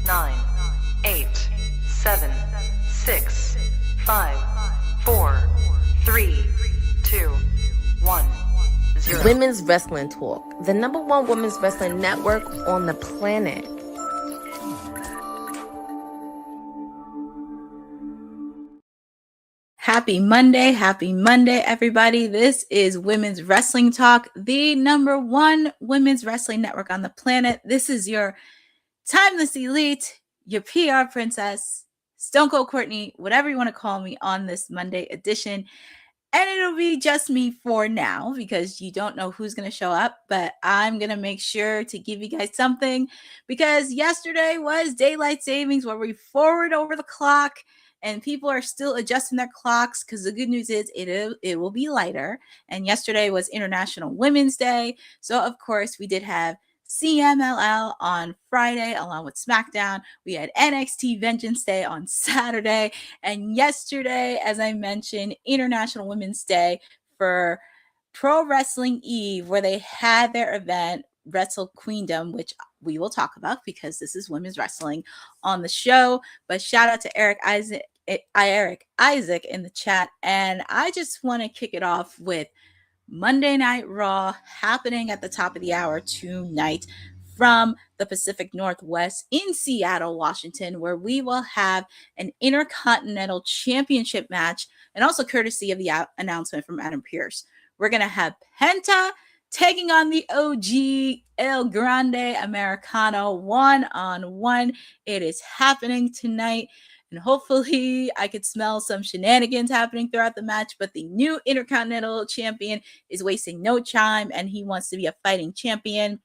9, 8, 7, 6, 5, 4, 3, 2, 1, 0. Women's Wrestling Talk, the #1 women's wrestling network on the planet. Happy Monday, everybody. This is Women's Wrestling Talk, the #1 women's wrestling network on the planet. This is your timeless elite, your PR princess, Stone Cold Courtney, whatever you want to call me on this Monday edition. And it'll be just me for now because you don't know who's going to show up, but I'm going to make sure to give you guys something because yesterday was daylight savings where we forward over the clock and people are still adjusting their clocks because the good news is it will be lighter. And yesterday was International Women's Day. So, of course, we did have CMLL on Friday along with SmackDown. We had NXT Vengeance Day on Saturday. And yesterday, as I mentioned, International Women's Day for Pro Wrestling Eve, where they had their event, Wrestle Queendom, which we will talk about because this is women's wrestling on the show. But shout out to Eric Isaac in the chat. And I just want to kick it off with Monday Night Raw happening at the top of the hour tonight from the Pacific Northwest in Seattle, Washington, where we will have an Intercontinental Championship match and also courtesy of the announcement from Adam Pearce. We're going to have Penta taking on the OG El Grande Americano one-on-one. It is happening tonight. And hopefully I could smell some shenanigans happening throughout the match. But the new Intercontinental Champion is wasting no time and he wants to be a fighting champion.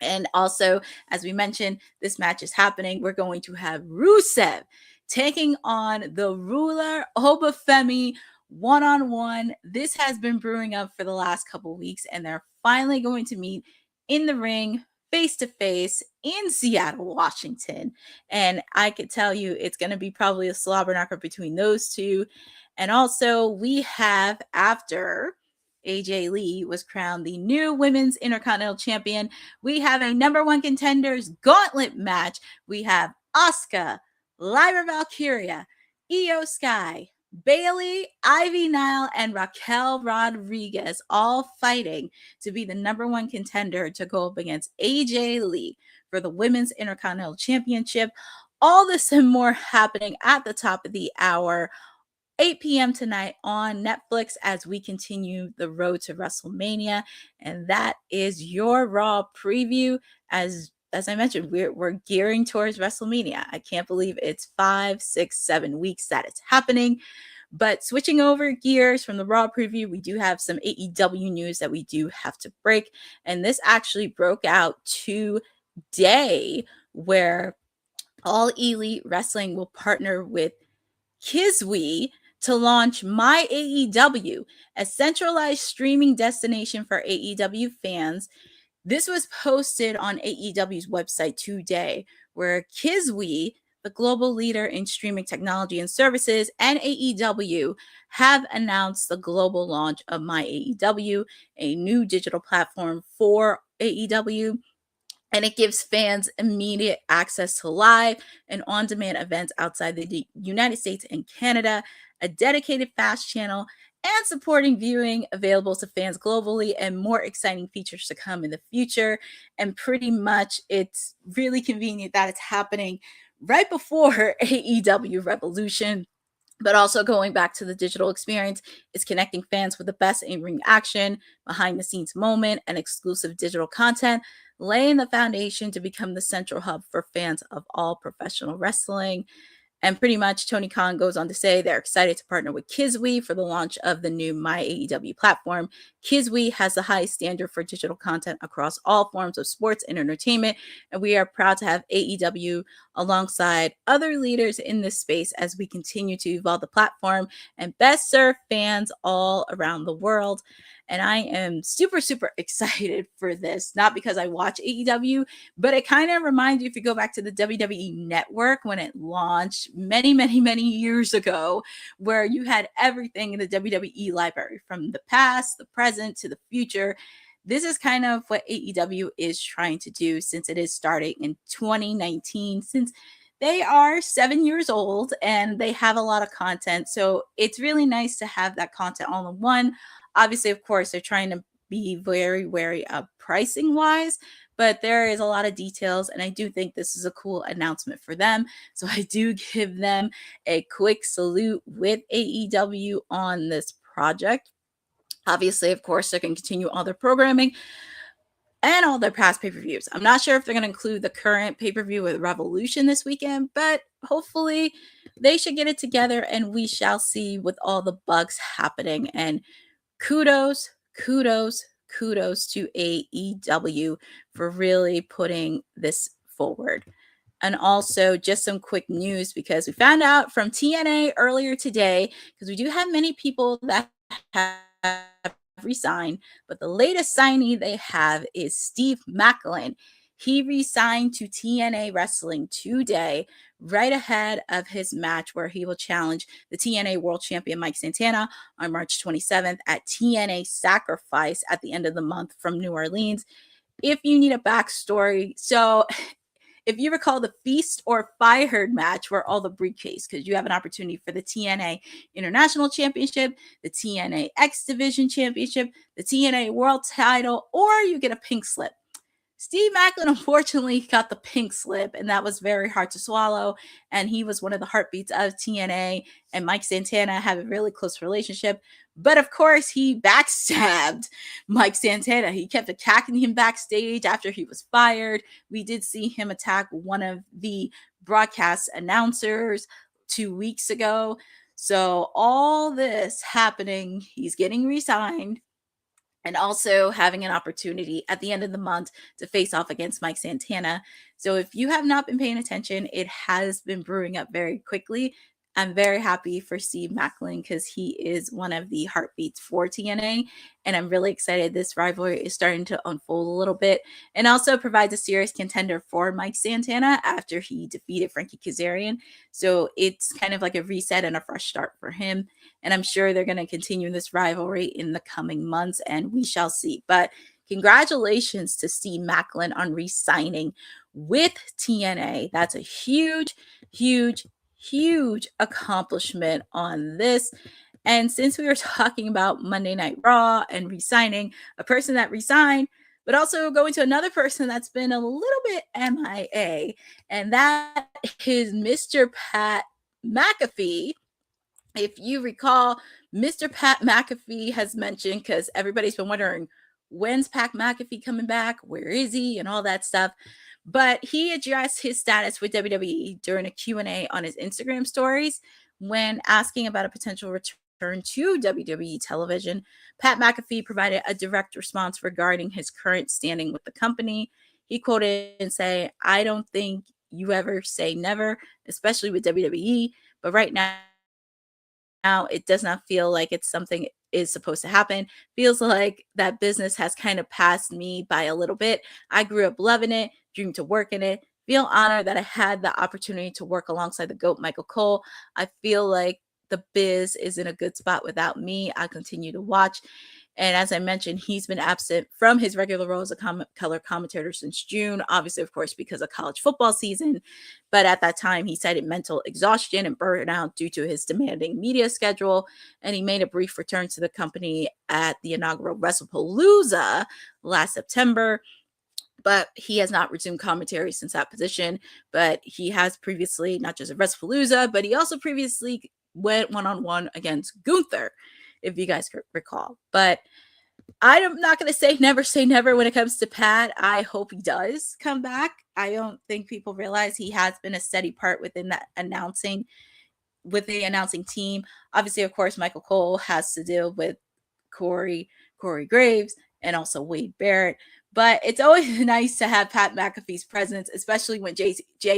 And also, as we mentioned, this match is happening. We're going to have Rusev taking on the Ruler Obafemi one-on-one. This has been brewing up for the last couple of weeks, and they're finally going to meet in the ring face-to-face in Seattle, Washington. And I could tell you it's going to be probably a slobber knocker between those two. And also, we have, after AJ Lee was crowned the new Women's Intercontinental Champion, we have a #1 contenders gauntlet match. We have Asuka, Lyra Valkyria, Io Sky, Bailey, Ivy Nile, and Raquel Rodriguez all fighting to be the #1 contender to go up against AJ Lee for the Women's Intercontinental Championship. All this and more happening at the top of the hour, 8 p.m. tonight on Netflix as we continue the road to WrestleMania. And that is your Raw preview. As I mentioned, we're gearing towards WrestleMania. I can't believe it's 5, 6, 7 weeks that it's happening. But switching over gears from the Raw preview, we do have some AEW news that we do have to break. And this actually broke out today, where All Elite Wrestling will partner with Kiswi to launch My AEW, a centralized streaming destination for AEW fans. This was posted on AEW's website today, where Kiswi, the global leader in streaming technology and services, and AEW have announced the global launch of My AEW, a new digital platform for AEW. And it gives fans immediate access to live and on-demand events outside the United States and Canada, a dedicated fast channel, and supporting viewing available to fans globally, and more exciting features to come in the future. And pretty much it's really convenient that it's happening right before AEW Revolution. But also going back to the digital experience is connecting fans with the best in-ring action, behind-the-scenes moment, and exclusive digital content, laying the foundation to become the central hub for fans of all professional wrestling. And pretty much Tony Khan goes on to say they're excited to partner with Kiswi for the launch of the new My AEW platform. Kiswi has the highest standard for digital content across all forms of sports and entertainment, and we are proud to have AEW alongside other leaders in this space as we continue to evolve the platform and best serve fans all around the world. And I am super, super excited for this, not because I watch AEW, but it kind of reminds you, if you go back to the WWE Network when it launched many, many, many years ago, where you had everything in the WWE library from the past, the present, to the future. this is kind of what AEW is trying to do since it is starting in 2019, since they are 7 years old and they have a lot of content. So it's really nice to have that content all in one. Obviously, of course, they're trying to be very wary of pricing wise, but there is a lot of details. And I do think this is a cool announcement for them. So I do give them a quick salute with AEW on this project. Obviously, of course, they're going to continue all their programming and all their past pay-per-views. I'm not sure if they're going to include the current pay-per-view with Revolution this weekend, but hopefully they should get it together and we shall see with all the bugs happening. And kudos to AEW for really putting this forward. And also just some quick news, because we found out from TNA earlier today, because we do have many people that have resigned, but the latest signee they have is Steve Macklin. He resigned to TNA Wrestling today, right ahead of his match where he will challenge the TNA World Champion Mike Santana on March 27th at TNA Sacrifice at the end of the month from New Orleans. If you need a backstory, so if you recall the Feast or Fired match where all the briefcase, because you have an opportunity for the TNA International Championship, the TNA X Division Championship, the TNA World Title, or you get a pink slip. Steve Macklin unfortunately got the pink slip, and that was very hard to swallow. And he was one of the heartbeats of TNA, and Mike Santana had a really close relationship. But of course, he backstabbed Mike Santana. He kept attacking him backstage after he was fired. We did see him attack one of the broadcast announcers 2 weeks ago. So all this happening, he's getting re-signed, and also having an opportunity at the end of the month to face off against Mike Santana. So if you have not been paying attention, it has been brewing up very quickly. I'm very happy for Steve Macklin because he is one of the heartbeats for TNA. And I'm really excited this rivalry is starting to unfold a little bit, and also provides a serious contender for Mike Santana after he defeated Frankie Kazarian. So it's kind of like a reset and a fresh start for him. And I'm sure they're going to continue this rivalry in the coming months, and we shall see. But congratulations to Steve Macklin on re-signing with TNA. That's a huge accomplishment on this. And since we were talking about Monday Night Raw and re-signing, a person that resigned, but also going to another person that's been a little bit MIA, and that is Mr. Pat McAfee. If you recall, Mr. Pat McAfee has mentioned, because everybody's been wondering, when's Pat McAfee coming back? Where is he? And all that stuff. But he addressed his status with WWE during a Q&A on his Instagram stories when asking about a potential return to WWE television. Pat McAfee provided a direct response regarding his current standing with the company. He quoted and said, "I don't think you ever say never, especially with WWE, but right now it does not feel like it's something is supposed to happen. Feels like that business has kind of passed me by a little bit. I grew up loving it, dreamed to work in it. Feel honored that I had the opportunity to work alongside the GOAT, Michael Cole. I feel like the biz is in a good spot without me. I continue to watch." And as I mentioned, he's been absent from his regular role as a color commentator since June, obviously, of course, because of college football season. But at that time, he cited mental exhaustion and burnout due to his demanding media schedule. And he made a brief return to the company at the inaugural WrestlePalooza last September. But he has not resumed commentary since that position. But he has previously, not just at WrestlePalooza, but he also previously went one-on-one against Gunther, if you guys recall. But I'm not going to say never when it comes to Pat. I hope he does come back. I don't think people realize he has been a steady part within that announcing, with the announcing team. Obviously, of course, Michael Cole has to deal with Corey Graves and also Wade Barrett. But it's always nice to have Pat McAfee's presence, especially when Jay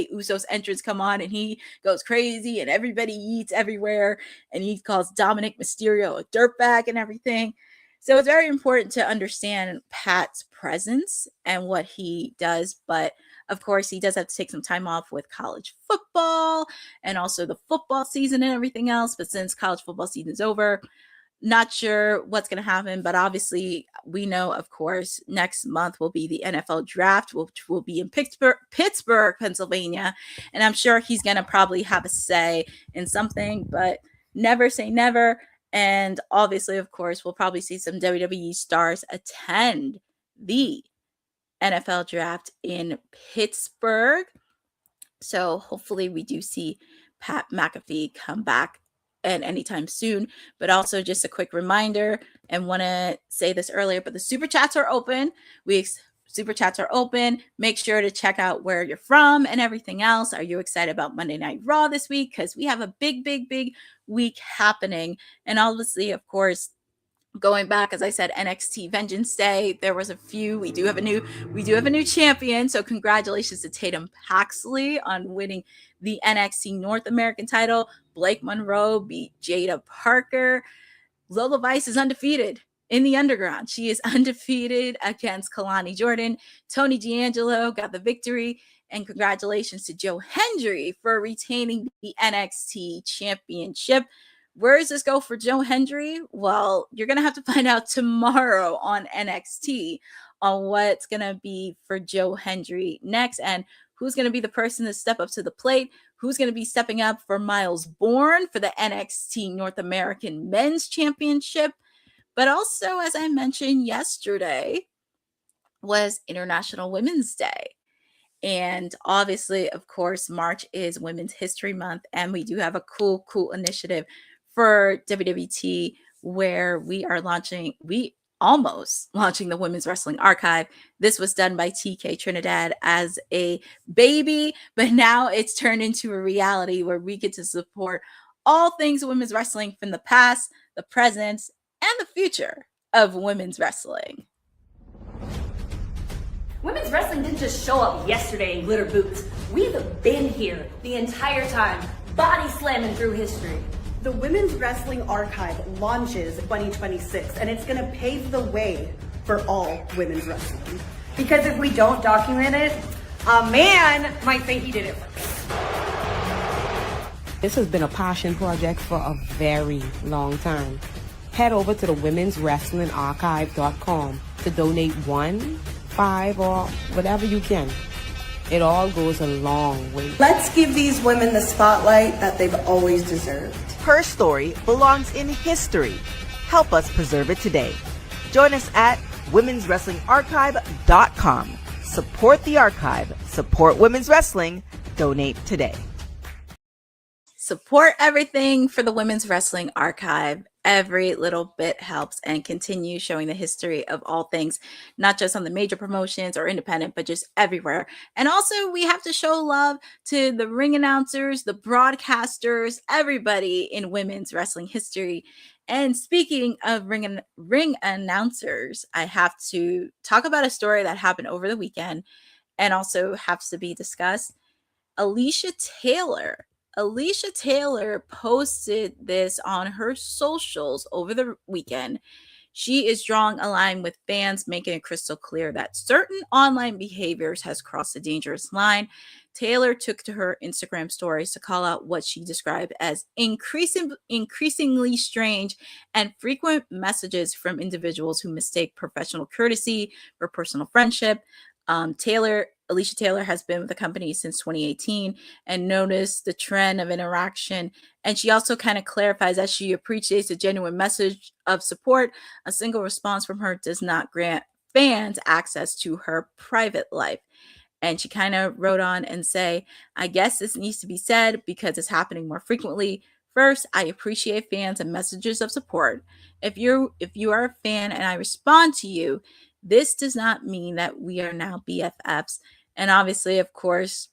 Uso's entrance come on and he goes crazy and everybody eats everywhere and he calls Dominic Mysterio a dirtbag and everything. So it's very important to understand Pat's presence and what he does. But of course, he does have to take some time off with college football and also the football season and everything else. But since college football season is over, Not sure what's going to happen, but obviously we know, of course, next month will be the NFL draft, which will be in Pittsburgh, Pennsylvania. And I'm sure he's going to probably have a say in something, but never say never. And obviously, of course, we'll probably see some WWE stars attend the NFL draft in Pittsburgh. So hopefully we do see Pat McAfee come back and anytime soon. But also just a quick reminder, and want to say this earlier, but the super chats are open. Super chats are open. Make sure to check out where you're from and everything else. Are you excited about Monday Night Raw this week? Because we have a big week happening. And obviously, of course, going back, as I said, NXT Vengeance Day, there was a few. We do have a new champion. So congratulations to Tatum Paxley on winning the NXT North American title. Blake Monroe beat Jada Parker. Lola Vice is undefeated in the underground. She is undefeated against Kalani Jordan. Tony D'Angelo got the victory. And congratulations to Joe Hendry for retaining the NXT championship. Where does this go for Joe Hendry? Well, you're going to have to find out tomorrow on NXT on what's going to be for Joe Hendry next and who's going to be the person to step up to the plate, who's going to be stepping up for Miles Bourne for the NXT North American Men's Championship. But also, as I mentioned yesterday, was International Women's Day. And obviously, of course, March is Women's History Month, and we do have a cool initiative for WWT where we almost launching the Women's Wrestling Archive. This was done by TK Trinidad as a baby, but now it's turned into a reality where we get to support all things women's wrestling from the past, the present, and the future of women's wrestling. Women's wrestling didn't just show up yesterday in glitter boots. We've been here the entire time, body slamming through history. The Women's Wrestling Archive launches 2026, and it's going to pave the way for all women's wrestling. Because if we don't document it, a man might think he did it first. This has been a passion project for a very long time. Head over to the womenswrestlingarchive.com to donate 1, 5, or whatever you can. It all goes a long way. Let's give these women the spotlight that they've always deserved. Her story belongs in history. Help us preserve it today. Join us at womenswrestlingarchive.com. Support the archive. Support women's wrestling. Donate today. Support everything for the Women's Wrestling Archive. Every little bit helps, and continue showing the history of all things, not just on the major promotions or independent, but just everywhere. And also, we have to show love to the ring announcers, the broadcasters, everybody in women's wrestling history. And speaking of ring announcers, I have to talk about a story that happened over the weekend and also has to be discussed. Alicia Taylor posted this on her socials over the weekend. She is drawing a line with fans, making it crystal clear that certain online behaviors has crossed a dangerous line. Taylor took to her Instagram stories to call out what she described as increasingly strange and frequent messages from individuals who mistake professional courtesy for personal friendship. Alicia Taylor has been with the company since 2018 and noticed the trend of interaction. And she also kind of clarifies that she appreciates a genuine message of support. A single response from her does not grant fans access to her private life. And she kind of wrote on and say, I guess this needs to be said because it's happening more frequently. First, I appreciate fans and messages of support. If you are a fan and I respond to you, this does not mean that we are now BFFs. And obviously, of course,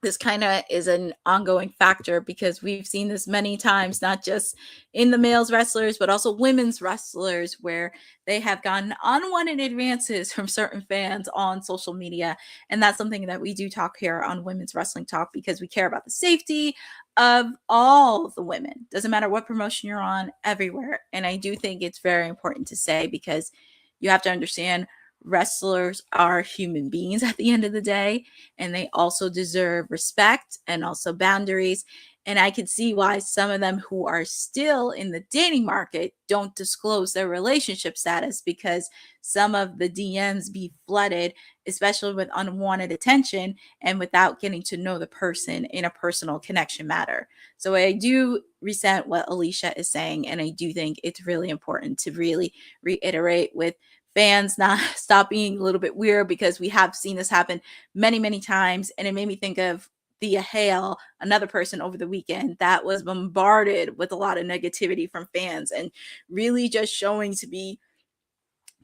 this kind of is an ongoing factor because we've seen this many times, not just in the males wrestlers, but also women's wrestlers, where they have gotten unwanted advances from certain fans on social media. And that's something that we do talk here on Women's Wrestling Talk because we care about the safety of all the women. Doesn't matter what promotion you're on, everywhere. And I do think it's very important to say because you have to understand wrestlers are human beings at the end of the day, and they also deserve respect and also boundaries. And I can see why some of them who are still in the dating market don't disclose their relationship status, because some of the DMs be flooded, especially with unwanted attention and without getting to know the person in a personal connection matter. So I do resent what Alicia is saying. And I do think it's really important to really reiterate with fans not stop being a little bit weird, because we have seen this happen many, many times. And it made me think of Thea Hale, another person over the weekend that was bombarded with a lot of negativity from fans, and really just showing to be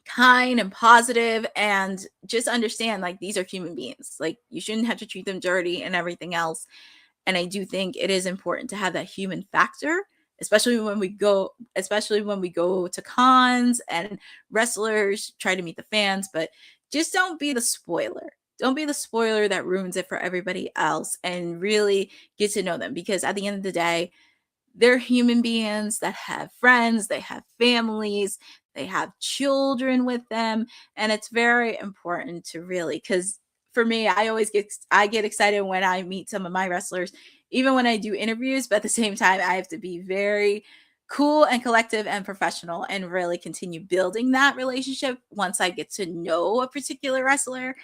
kind and positive and just understand, like, these are human beings. Like, you shouldn't have to treat them dirty and everything else. And I do think it is important to have that human factor, especially when we go to cons and wrestlers try to meet the fans. But just don't be the spoiler. Don't be the spoiler that ruins it for everybody else, and really get to know them, because at the end of the day, they're human beings that have friends, they have families, they have children with them. And it's very important to really, because for me, I get excited when I meet some of my wrestlers, even when I do interviews, but at the same time, I have to be very cool and collective and professional, and really continue building that relationship once I get to know a particular wrestler.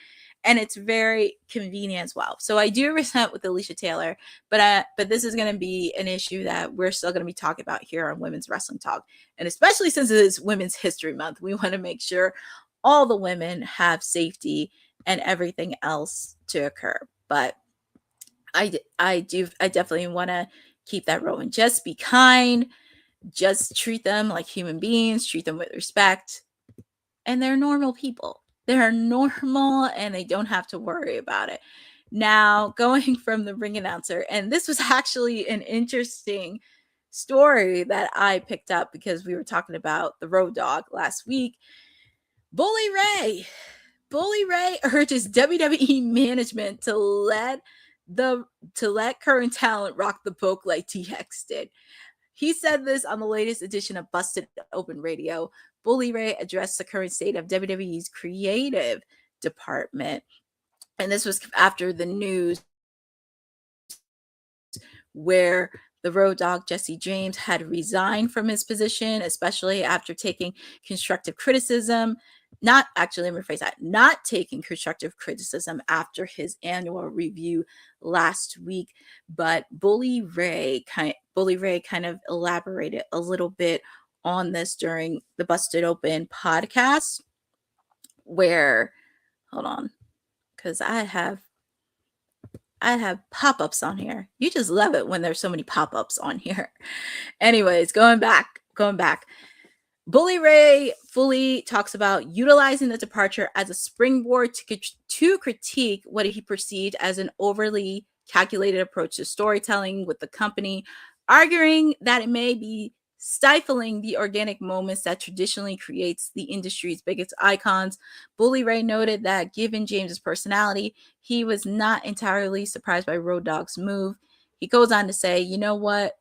And it's very convenient as well. So I do resent with Alicia Taylor, but this is going to be an issue that we're still going to be talking about here on Women's Wrestling Talk. And especially since it is Women's History Month, we want to make sure all the women have safety and everything else to occur. But I definitely want to keep that rolling. Just be kind, just treat them like human beings, treat them with respect, and they're normal people. They're normal and they don't have to worry about it. Now, going from the ring announcer, and this was actually an interesting story that I picked up because we were talking about the Road Dogg last week. Bully Ray urges WWE management to let current talent rock the boat like TX did. He said this on the latest edition of Busted Open Radio. Bully Ray addressed the current state of WWE's creative department. And this was after the news where the Road Dogg Jesse James had resigned from his position, especially after taking constructive criticism. Not taking constructive criticism after his annual review last week. But Bully Ray kind of elaborated a little bit on this during the Busted Open podcast, where, hold on, because I have pop-ups on here. You just love it when there's so many pop-ups on here. Anyways, going back. Bully Ray fully talks about utilizing the departure as a springboard to critique what he perceived as an overly calculated approach to storytelling with the company, arguing that it may be stifling the organic moments that traditionally creates the industry's biggest icons. Bully Ray noted that given James's personality, he was not entirely surprised by Road Dogg's move. He goes on to say, you know what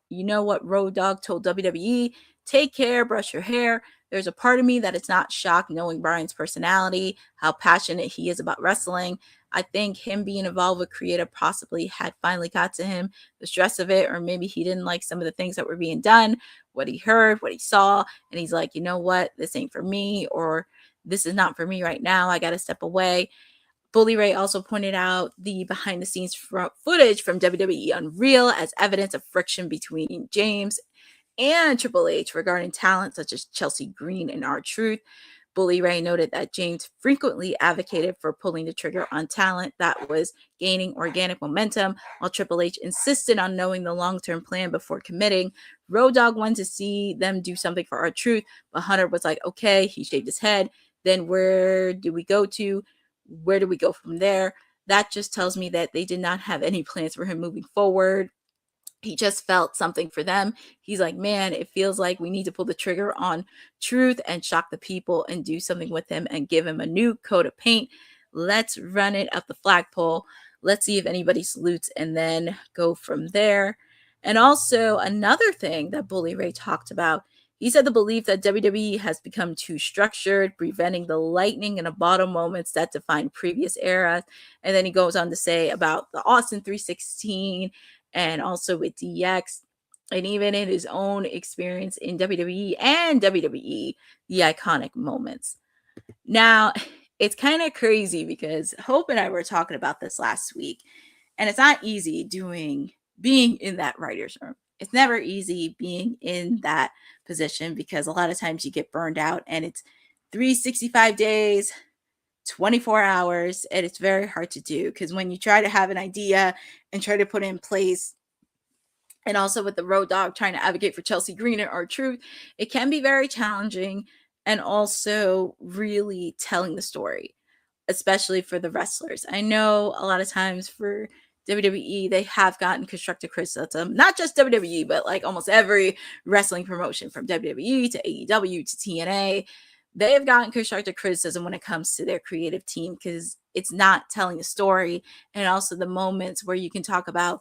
Road Dogg told WWE? Take care, brush your hair. There's a part of me that is not shocked knowing Brian's personality, how passionate he is about wrestling. I think him being involved with creative possibly had finally got to him, the stress of it, or maybe he didn't like some of the things that were being done, what he heard, what he saw, and he's like, you know what, this ain't for me, or this is not for me right now. I got to step away. Bully Ray also pointed out the behind-the-scenes footage from WWE Unreal as evidence of friction between James and Triple H regarding talent such as Chelsea Green and R-Truth. Bully Ray noted that James frequently advocated for pulling the trigger on talent that was gaining organic momentum, while Triple H insisted on knowing the long-term plan before committing. Road Dogg wanted to see them do something for R-Truth, but Hunter was like, okay, he shaved his head. Then where do we go to? Where do we go from there? That just tells me that they did not have any plans for him moving forward. He just felt something for them. He's like, man, it feels like we need to pull the trigger on Truth and shock the people and do something with him and give him a new coat of paint. Let's run it up the flagpole. Let's see if anybody salutes and then go from there. And also another thing that Bully Ray talked about, he said the belief that WWE has become too structured, preventing the lightning in a bottle moments that define previous eras. And then he goes on to say about the Austin 316 and also with DX, and even in his own experience in WWE and WWE, the iconic moments. Now, it's kind of crazy because Hope and I were talking about this last week, and it's not easy being in that writer's room. It's never easy being in that position because a lot of times you get burned out and it's 365 days, 24 hours, and it's very hard to do because when you try to have an idea and try to put it in place, and also with the Road Dog trying to advocate for Chelsea Green and R-Truth, it can be very challenging, and also really telling the story, especially for the wrestlers. I know a lot of times for WWE, they have gotten constructive criticism, not just WWE, but like almost every wrestling promotion from WWE to AEW to TNA. They have gotten constructive criticism when it comes to their creative team because it's not telling the story, and also the moments where you can talk about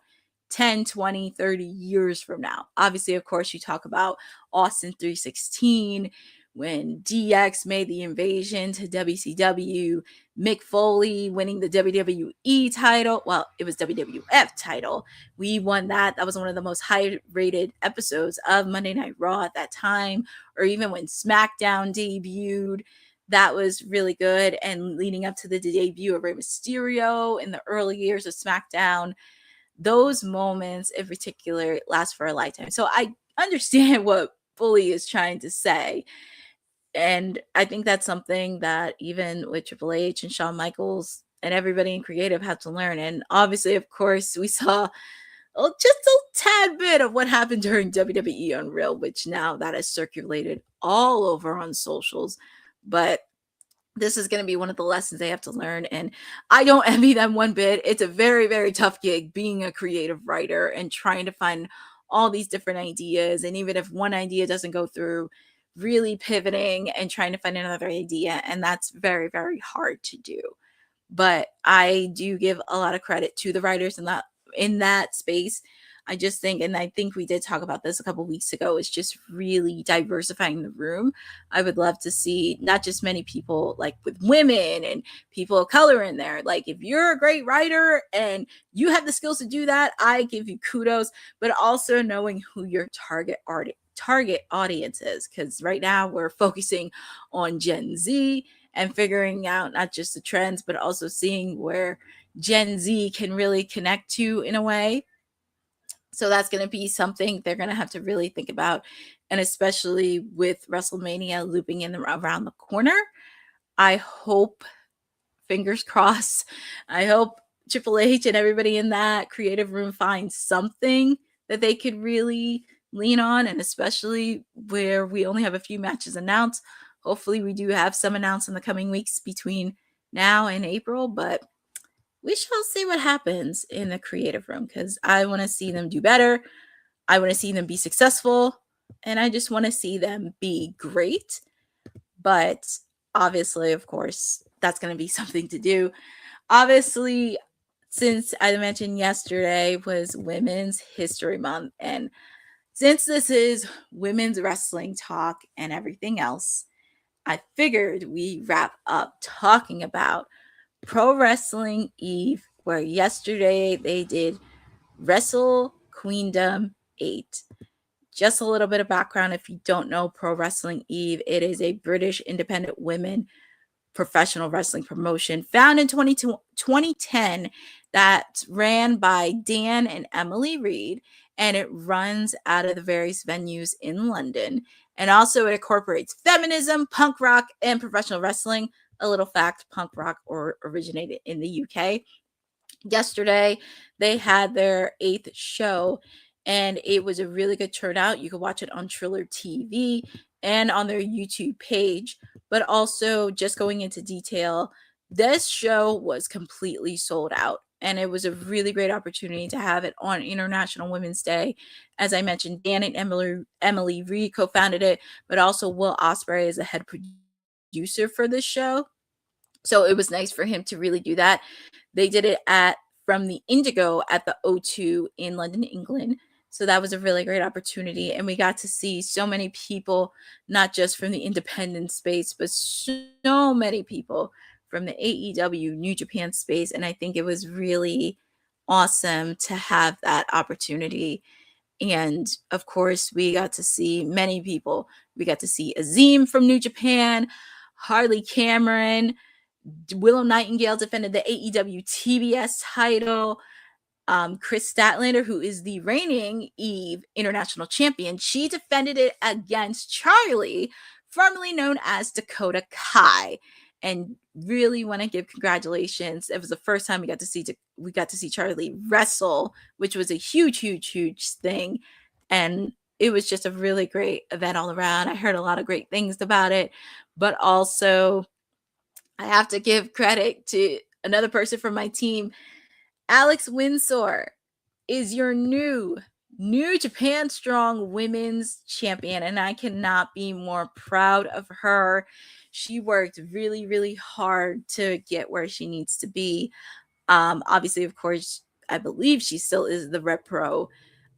10, 20, 30 years from now. Obviously, of course, you talk about Austin 316 when DX made the invasion to WCW, Mick Foley winning the WWE title. Well, it was WWF title. We won that. That was one of the most high rated episodes of Monday Night Raw at that time. Or even when SmackDown debuted, that was really good. And leading up to the debut of Rey Mysterio in the early years of SmackDown, those moments in particular last for a lifetime. So I understand what Bully is trying to say. And I think that's something that even with Triple H and Shawn Michaels and everybody in creative had to learn. And obviously, of course, we saw just a tad bit of what happened during WWE Unreal, which now that has circulated all over on socials. But this is going to be one of the lessons they have to learn. And I don't envy them one bit. It's a very, very tough gig being a creative writer and trying to find all these different ideas. And even if one idea doesn't go through, really pivoting and trying to find another idea. And that's very, very hard to do. But I do give a lot of credit to the writers in that space. I just think, and I think we did talk about this a couple weeks ago, is just really diversifying the room. I would love to see not just many people like with women and people of color in there. Like if you're a great writer and you have the skills to do that, I give you kudos, but also knowing who your target audience is. Because right now we're focusing on Gen Z and figuring out not just the trends, but also seeing where Gen Z can really connect to in a way. So that's going to be something they're going to have to really think about. And especially with WrestleMania looping in around the corner, I hope, fingers crossed, I hope Triple H and everybody in that creative room finds something that they could really lean on. And especially where we only have a few matches announced. Hopefully we do have some announced in the coming weeks between now and April, but we shall see what happens in the creative room because I want to see them do better. I want to see them be successful. And I just want to see them be great. But obviously, of course, that's going to be something to do. Obviously, since I mentioned yesterday was Women's History Month. And since this is women's wrestling talk and everything else, I figured we wrap up talking about Pro Wrestling Eve, where yesterday they did Wrestle Queendom 8. Just a little bit of background if you don't know Pro Wrestling Eve, it is a British independent women professional wrestling promotion found in 2010 that's ran by Dan and Emily Reed, and it runs out of the various venues in London. And also it incorporates feminism, punk rock, and professional wrestling. A little fact, punk rock originated in the UK. Yesterday, they had their 8th show, and it was a really good turnout. You can watch it on Triller TV and on their YouTube page. But also, just going into detail, this show was completely sold out. And it was a really great opportunity to have it on International Women's Day. As I mentioned, Dan and Emily Reed co-founded it, but also Will Ospreay is the head producer for this show. So it was nice for him to really do that. They did it from the Indigo at the O2 in London, England. So that was a really great opportunity. And we got to see so many people, not just from the independent space, but so many people from the AEW New Japan space. And I think it was really awesome to have that opportunity. And of course, we got to see many people. We got to see Azim from New Japan, Harley Cameron, Willow Nightingale defended the AEW TBS title. Chris Statlander, who is the reigning Eve International Champion, she defended it against Charlie, formerly known as Dakota Kai. And really want to give congratulations. It was the first time we got to see Charlie wrestle, which was a huge thing. And it was just a really great event all around. I heard a lot of great things about it, but also I have to give credit to another person from my team. Alex Windsor is your new Japan Strong Women's Champion, and I cannot be more proud of her. She worked really hard to get where she needs to be. Obviously, of course, I believe she still is the Red Pro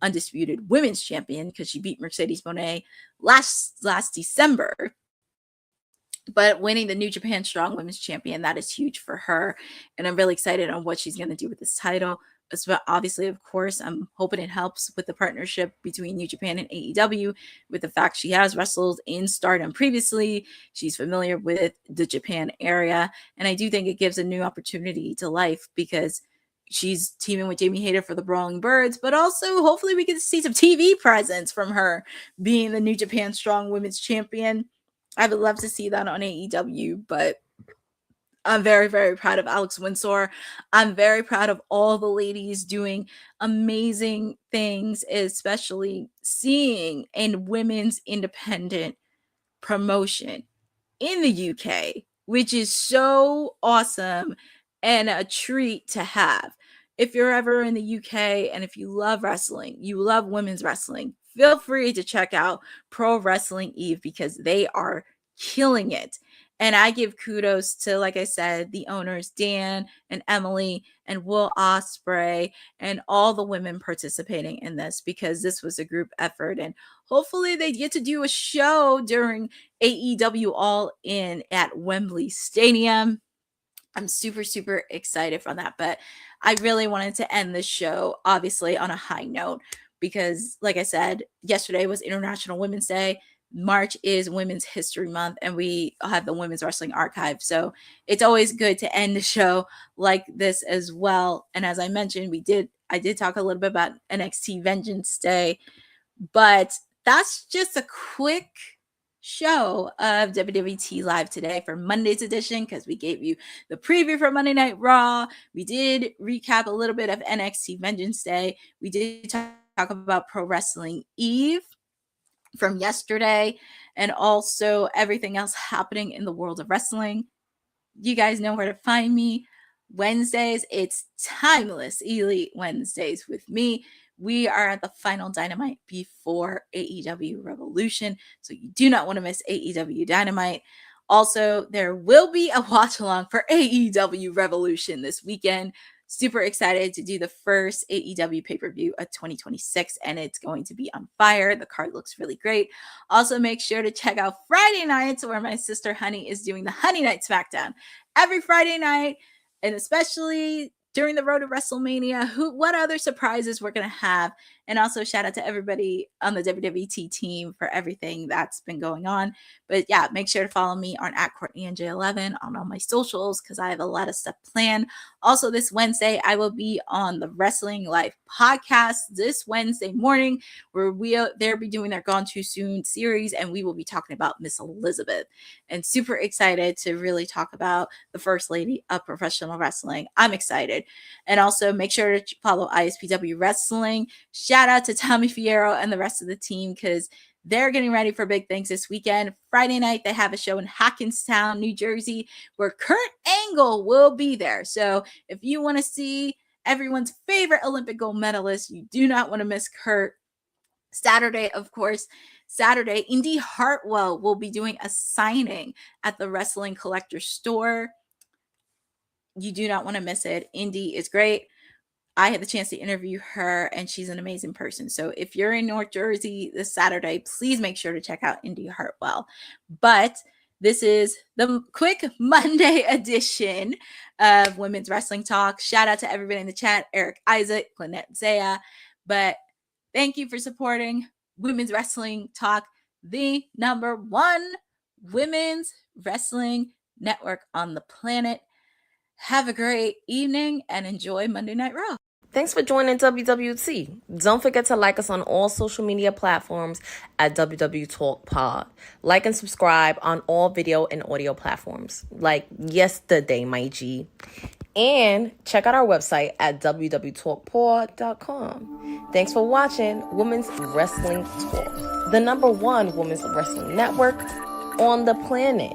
Undisputed Women's Champion because she beat Mercedes Moné last December. But winning the New Japan Strong Women's Champion, that is huge for her. And I'm really excited on what she's going to do with this title. Obviously, of course, I'm hoping it helps with the partnership between New Japan and AEW, with the fact she has wrestled in Stardom previously. She's familiar with the Japan area. And I do think it gives a new opportunity to life because she's teaming with Jamie Hayter for the Brawling Birds, but also hopefully we get to see some TV presence from her being the New Japan Strong Women's Champion. I would love to see that on AEW, but I'm very proud of Alex Windsor. I'm very proud of all the ladies doing amazing things, especially seeing a women's independent promotion in the UK, which is so awesome and a treat to have. If you're ever in the UK and if you love wrestling, you love women's wrestling, feel free to check out Pro Wrestling Eve because they are killing it. And I give kudos to, like I said, the owners, Dan and Emily and Will Ospreay and all the women participating in this because this was a group effort. And hopefully they get to do a show during AEW All In at Wembley Stadium. I'm super excited for that. But I really wanted to end this show, obviously, on a high note because, like I said, yesterday was International Women's Day. March is Women's History Month, and we have the Women's Wrestling Archive. So it's always good to end the show like this as well. And as I mentioned, I did talk a little bit about NXT Vengeance Day, but that's just a quick show of WWT Live today for Monday's edition because we gave you the preview for Monday Night Raw. We did recap a little bit of NXT Vengeance Day. We did talk about Pro Wrestling Eve from yesterday and also everything else happening in the world of wrestling. You guys know where to find me. Wednesdays, it's Timeless Elite Wednesdays with me. We are at the final Dynamite before AEW Revolution, so you do not want to miss AEW Dynamite. Also, there will be a watch along for AEW Revolution this weekend. Super excited to do the first AEW pay-per-view of 2026, and it's going to be on fire. The card looks really great. Also, make sure to check out Friday nights where my sister Honey is doing the Honey Night SmackDown every Friday night, and especially during the road to WrestleMania. What other surprises we're going to have. And also shout out to everybody on the WWT team for everything that's been going on. But yeah, make sure to follow me on @CourtneyNJ11 on all my socials because I have a lot of stuff planned. Also this Wednesday, I will be on the Wrestling Life podcast this Wednesday morning where they'll be doing their Gone Too Soon series and we will be talking about Miss Elizabeth. And super excited to really talk about the First Lady of Professional Wrestling. I'm excited. And also make sure to follow ISPW Wrestling. Shout out to Tommy Fierro and the rest of the team because they're getting ready for big things this weekend. Friday night, they have a show in Hackenstown, New Jersey, where Kurt Angle will be there. So if you want to see everyone's favorite Olympic gold medalist, you do not want to miss Kurt. Saturday, of course, Indy Hartwell will be doing a signing at the Wrestling Collector Store. You do not want to miss it. Indy is great. I had the chance to interview her, and she's an amazing person. So if you're in North Jersey this Saturday, please make sure to check out Indy Hartwell. But This is the quick Monday edition of Women's Wrestling Talk. Shout out to everybody in the chat, Eric Isaac, Lynette Zaya. But thank you for supporting Women's Wrestling Talk, the number one women's wrestling network on the planet. Have a great evening and enjoy Monday Night Raw. Thanks for joining WWT. Don't forget to like us on all social media platforms at WW Talk Pod. Like and subscribe on all video and audio platforms, like yesterday, my G. And check out our website at www.talkpod.com. Thanks for watching Women's Wrestling Talk, the number one women's wrestling network on the planet.